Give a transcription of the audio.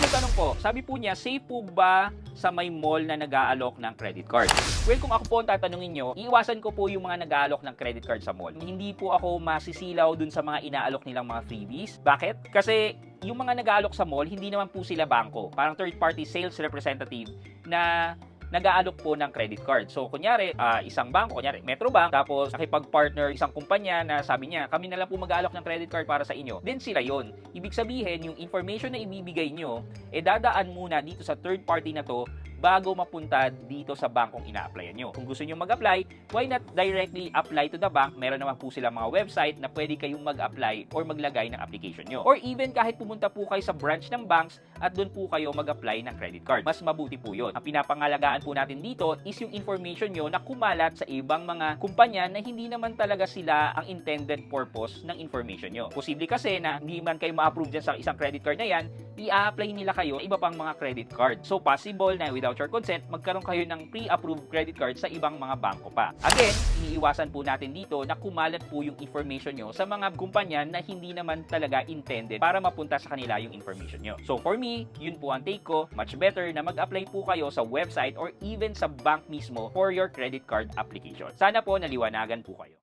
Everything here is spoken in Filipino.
Pangalawang tanong po, sabi po niya, safe po ba sa may mall na nag-aalok ng credit card? Well, kung ako po ang tatanungin nyo, iiwasan ko po yung mga nag-aalok ng credit card sa mall. Hindi po ako masisilaw dun sa mga inaalok nilang mga freebies. Bakit? Kasi yung mga nag-aalok sa mall, hindi naman po sila bangko. Parang third-party sales representative na nag-aalok po ng credit card. So, kunyari, isang bangko, kunyari, Metrobank, tapos nakipag-partner isang kumpanya na sabi niya, kami na lang po mag-aalok ng credit card para sa inyo. Then sila yon. Ibig sabihin, yung information na ibibigay nyo, dadaan muna dito sa third party na to bago mapunta dito sa bankong ina-applyan nyo. Kung gusto nyo mag-apply, why not directly apply to the bank? Meron naman po sila mga website na pwede kayong mag-apply or maglagay ng application nyo. Or even kahit pumunta po kayo sa branch ng banks at doon po kayo mag-apply ng credit card. Mas mabuti po yun. Ang pinapangalagaan po natin dito is yung information nyo na kumalat sa ibang mga kumpanya na hindi naman talaga sila ang intended purpose ng information nyo. Posible kasi na hindi man kayo ma-approve dyan sa isang credit card na yan, i-apply nila kayo sa iba pang mga credit card. So possible na without your consent, magkaroon kayo ng pre-approved credit card sa ibang mga bangko pa. Again, iniiwasan po natin dito na kumalat po yung information nyo sa mga kumpanya na hindi naman talaga intended para mapunta sa kanila yung information nyo. So for me, yun po ang take ko. Much better na mag-apply po kayo sa website or even sa bank mismo for your credit card application. Sana po naliwanagan po kayo.